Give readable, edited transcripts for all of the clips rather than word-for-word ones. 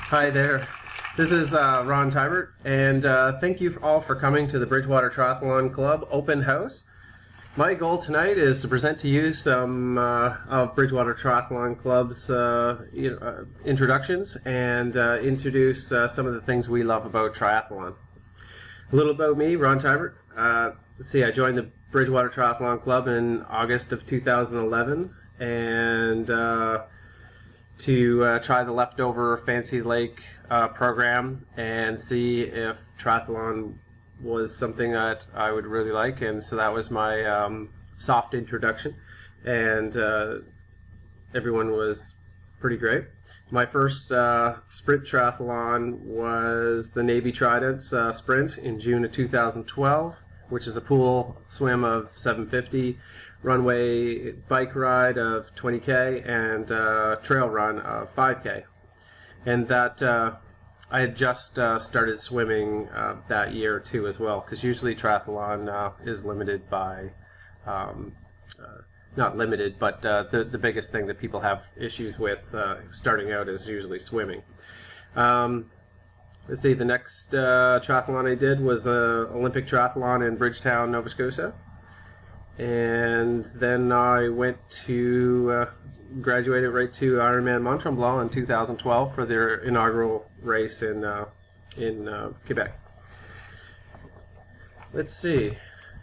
Hi there. This is Ron Tybert, and thank you all for coming to the Bridgewater Triathlon Club Open House. My goal tonight is to present to you some of Bridgewater Triathlon Club's introductions and introduce some of the things we love about triathlon. A little about me, Ron Tybert. Let's see, I joined the Bridgewater Triathlon Club in August of 2011, and to try the leftover Fancy Lake program and see if triathlon was something that I would really like, and so that was my soft introduction, and everyone was pretty great. My first sprint triathlon was the Navy Trident's sprint in June of 2012, which is a pool swim of 750, runway bike ride of 20K, and trail run of 5K. And that I had just started swimming that year too as well, because usually triathlon is limited by, not limited, but the biggest thing that people have issues with starting out is usually swimming. Let's see, the next triathlon I did was an Olympic triathlon in Bridgetown, Nova Scotia. And then I went to, graduated right to Ironman Mont Tremblant in 2012 for their inaugural race in Quebec. Let's see.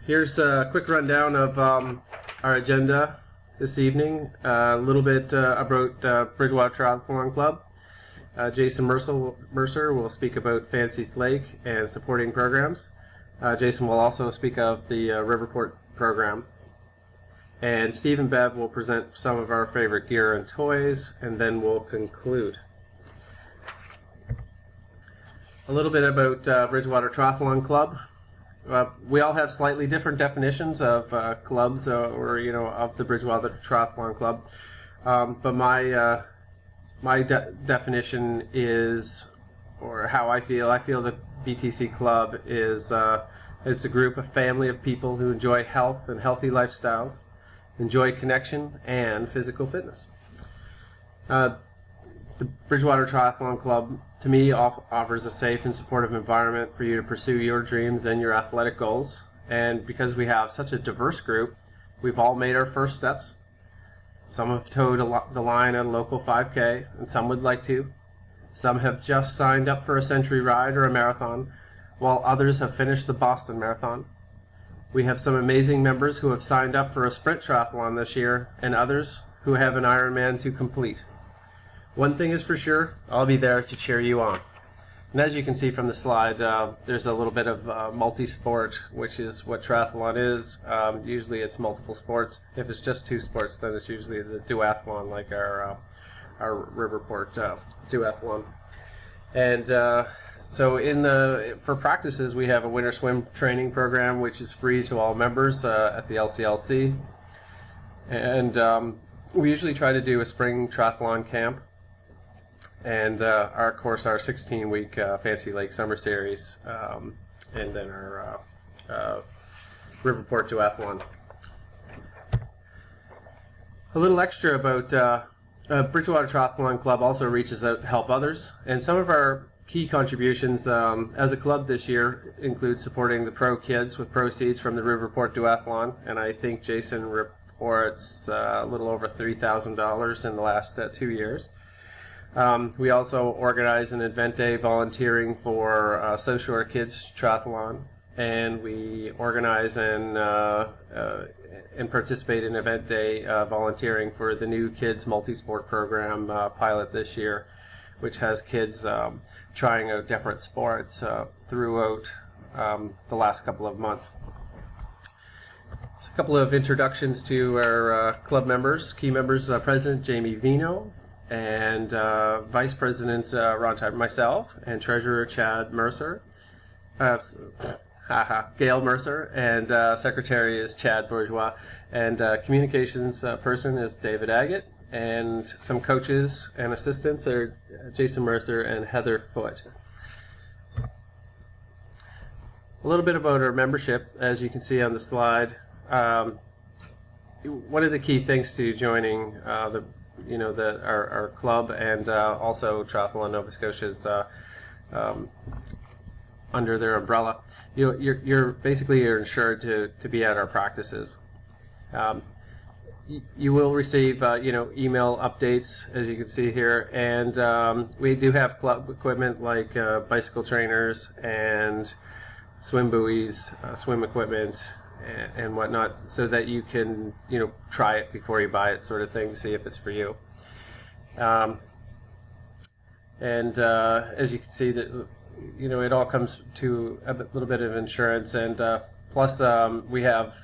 Here's a quick rundown of our agenda this evening. A little bit about Bridgewater Triathlon Club. Jason Mercer will speak about Fancy Lake and supporting programs. Jason will also speak of the Riverport program. And Steve and Bev will present some of our favorite gear and toys, and then we'll conclude. A little bit about Bridgewater Triathlon Club. We all have slightly different definitions of clubs, or of the Bridgewater Triathlon Club. But my definition is, or how I feel the BTC Club is, it's a group, a family of people who enjoy health and healthy lifestyles, enjoy connection and physical fitness. The Bridgewater Triathlon Club, to me, offers a safe and supportive environment for you to pursue your dreams and your athletic goals. And because we have such a diverse group, we've all made our first steps. Some have towed the line at a local 5K, and some would like to. Some have just signed up for a century ride or a marathon, while others have finished the Boston Marathon. We have some amazing members who have signed up for a sprint triathlon this year, and others who have an Ironman to complete. One thing is for sure, I'll be there to cheer you on. And as you can see from the slide, there's a little bit of multi-sport, which is what triathlon is. Usually it's multiple sports. If it's just two sports, then it's usually the duathlon, like our Riverport duathlon. And so for practices, we have a winter swim training program, which is free to all members at the LCLC. And we usually try to do a spring triathlon camp. And our 16-week Fancy Lake Summer Series, and then our Riverport Duathlon. A little extra about Bridgewater Triathlon Club also reaches out to help others, and some of our key contributions as a club this year include supporting the pro kids with proceeds from the Riverport Duathlon, and I think Jason reports a little over $3,000 in the last 2 years. We also organize an event day volunteering for South Shore Kids Triathlon, and we organize and participate in event day volunteering for the new Kids Multisport program pilot this year, which has kids trying out different sports throughout the last couple of months. A couple of introductions to our club members. Key members, President Jamie Vino, and Vice President Ron Tybert, myself, and Treasurer Chad Mercer, Gail Mercer, and Secretary is Chad Bourgeois, and Communications person is David Agate, and some coaches and assistants are Jason Mercer and Heather Foote. A little bit about our membership, as you can see on the slide. One of the key things to joining the our club, and also Triathlon Nova Scotia's under their umbrella. You're basically insured to be at our practices. You will receive email updates, as you can see here, and we do have club equipment like bicycle trainers and swim buoys, swim equipment, and whatnot, so that you can try it before you buy it, sort of thing, see if it's for you. And as you can see, that it all comes to a little bit of insurance, and plus we have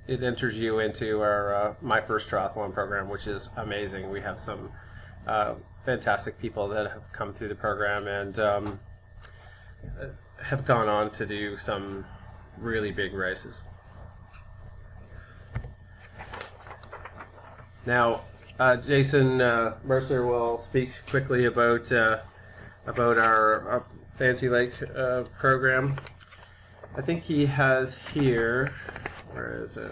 it enters you into our My First Triathlon program, which is amazing. We have some fantastic people that have come through the program and have gone on to do some really big races. Now, Jason Mercer will speak quickly about our Fancy Lake program. I think he has here. Where is it?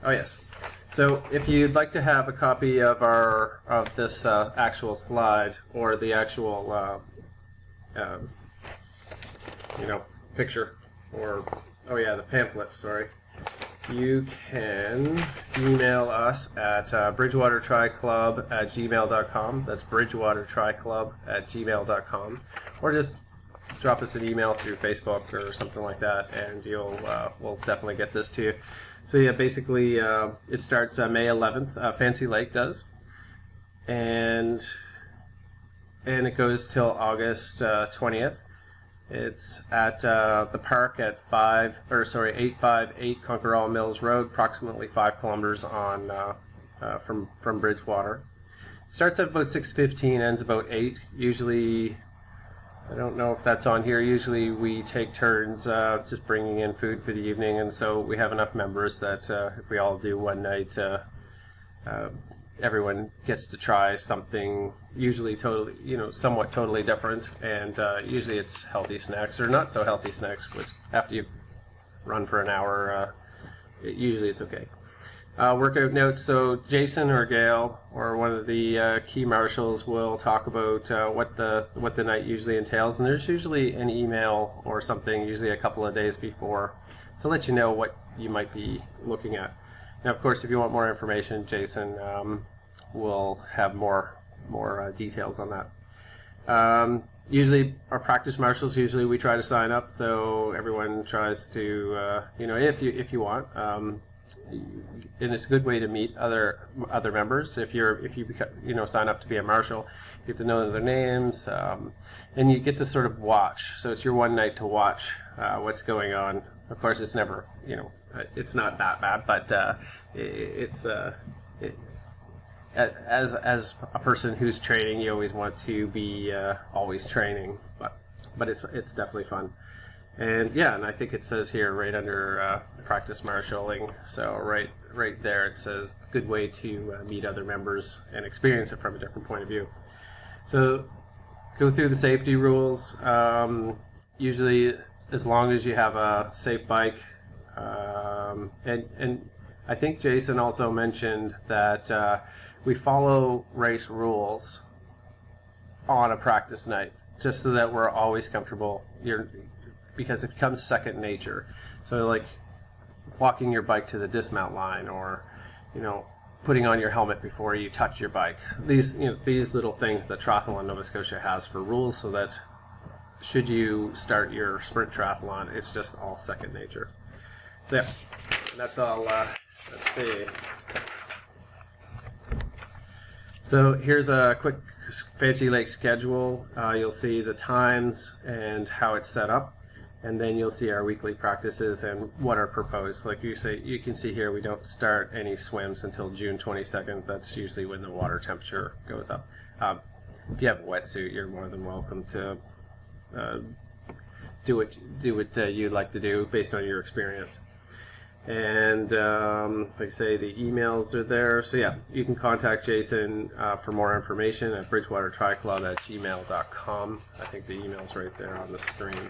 Oh yes. So if you'd like to have a copy of this actual slide, or the actual picture, or the pamphlet, sorry, you can email us at bridgewatertriclub@gmail.com. That's bridgewatertriclub@gmail.com, or just drop us an email through Facebook or something like that, and we'll definitely get this to you. So yeah, basically it starts May 11th. Fancy Lake does, and it goes till August 20th. It's at the park at 858 Conquerall Mills Road, approximately 5 kilometers from Bridgewater. It starts at about 6:15, ends about 8. Usually, I don't know if that's on here. Usually we take turns just bringing in food for the evening, and so we have enough members that if we all do one night, everyone gets to try something, usually somewhat totally different, and usually it's healthy snacks or not so healthy snacks, which after you run for an hour, usually it's okay. Workout notes, so Jason or Gail or one of the key marshals will talk about what the night usually entails, and there's usually an email or something, usually a couple of days before, to let you know what you might be looking at. Now, of course, if you want more information, Jason will have more details on that. Usually, our practice marshals, we try to sign up, so everyone tries to, if you want. And it's a good way to meet other members. If you sign up to be a marshal, you get to know their names, and you get to sort of watch. So it's your one night to watch what's going on. Of course, it's never, it's not that bad, but as a person who's training, you always want to be always training, but it's definitely fun. And I think it says here right under practice marshalling, so right there it says it's a good way to meet other members and experience it from a different point of view. So go through the safety rules, usually as long as you have a safe bike, and I think Jason also mentioned that we follow race rules on a practice night, just so that we're always comfortable. Because it becomes second nature. So like walking your bike to the dismount line, or putting on your helmet before you touch your bike. These little things that Triathlon Nova Scotia has for rules, so that should you start your sprint triathlon, it's just all second nature. So yeah, that's all. Let's see. So here's a quick Fancy Lake schedule. You'll see the times and how it's set up. And then you'll see our weekly practices and what are proposed. Like you can see here, we don't start any swims until June 22nd. That's usually when the water temperature goes up. If you have a wetsuit, you're more than welcome to do what you'd like to do based on your experience. And like I say, the emails are there. So yeah, you can contact Jason for more information at bridgewatertriclub@gmail.com. I think the email's right there on the screen.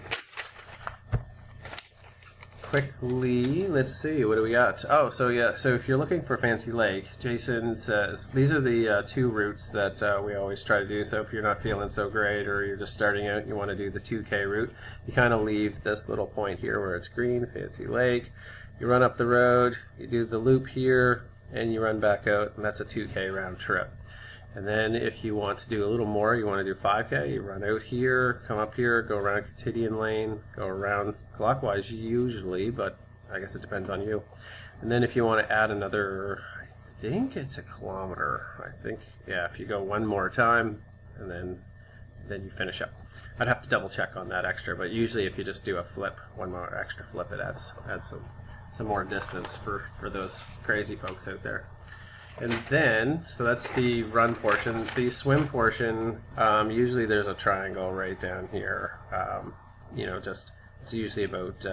quickly, let's see, what do we got? Oh, so yeah, so if you're looking for Fancy Lake, Jason says these are the 2 routes that we always try to do. So if you're not feeling so great or you're just starting out, you want to do the 2K route, you kind of leave this little point here where it's green, Fancy Lake. You run up the road, you do the loop here, and you run back out, and that's a 2K round trip. And then if you want to do a little more, you want to do 5K, you run out here, come up here, go around Cotidian Lane, go around clockwise usually, but I guess it depends on you. And then if you want to add another, I think it's a kilometer. I think, yeah, if you go one more time, and then you finish up. I'd have to double check on that extra, but usually if you just do a flip, one more extra flip, it adds some more distance for those crazy folks out there. And then, so that's the run portion. The swim portion, usually there's a triangle right down here. You know, just, it's usually about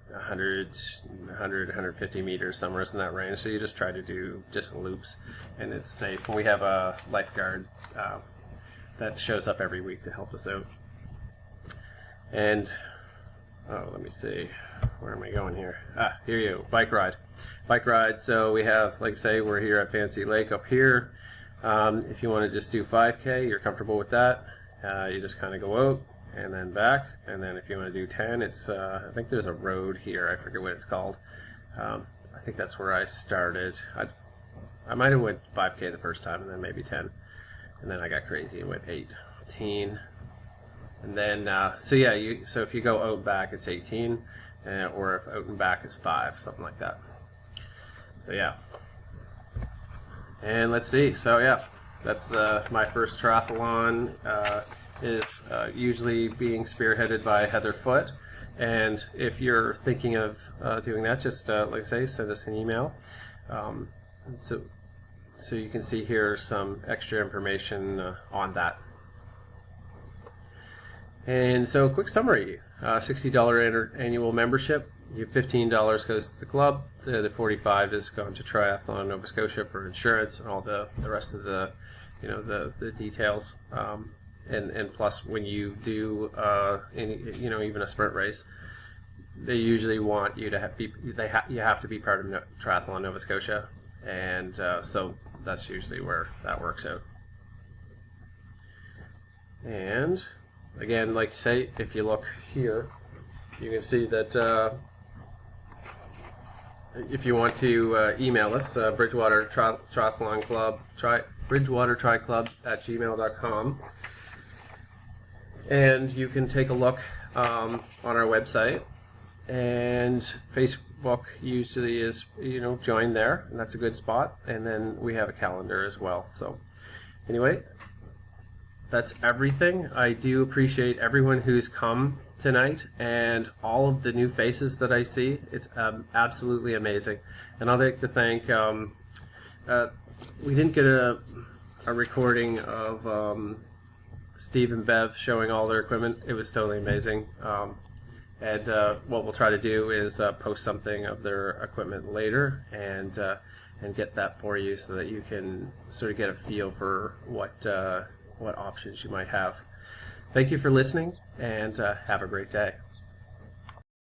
150 meters, somewhere in that range. So you just try to do just loops, and it's safe. And we have a lifeguard that shows up every week to help us out. And, oh, let me see. Where am I going here? Ah, here you go. Bike ride. Bike ride. So we have, like I say, we're here at Fancy Lake up here. If you want to just do 5K, you're comfortable with that. You just kind of go out and then back. And then if you want to do 10, it's I think there's a road here. I forget what it's called. I think that's where I started. I might have went 5K the first time and then maybe 10. And then I got crazy and went 18. And then, so yeah, so if you go out and back, it's 18. Or if out and back is 5, something like that. So yeah. And let's see. So yeah, that's my first triathlon. Is usually being spearheaded by Heather Foote. And if you're thinking of doing that, just like I say, send us an email. So you can see here some extra information on that. And so, quick summary: $60 annual membership. You have $15 goes to the club. The $45 is going to Triathlon Nova Scotia for insurance and all the rest of the, you know, the details. And plus, when you do you know, even a sprint race, they usually want you to you have to be part of Triathlon Nova Scotia, and so that's usually where that works out. And again, like you say, if you look here, you can see that if you want to email us, Bridgewater Triathlon Club, Bridgewater Tri Club at gmail.com, and you can take a look on our website, and Facebook usually is, you know, join there, and that's a good spot. And then we have a calendar as well. So anyway, that's everything. I do appreciate everyone who's come tonight and all of the new faces that I see. It's absolutely amazing. And I'd like to thank, we didn't get a recording of Steve and Bev showing all their equipment. It was totally amazing. And what we'll try to do is post something of their equipment later and get that for you so that you can sort of get a feel for what options you might have. Thank you for listening, and have a great day.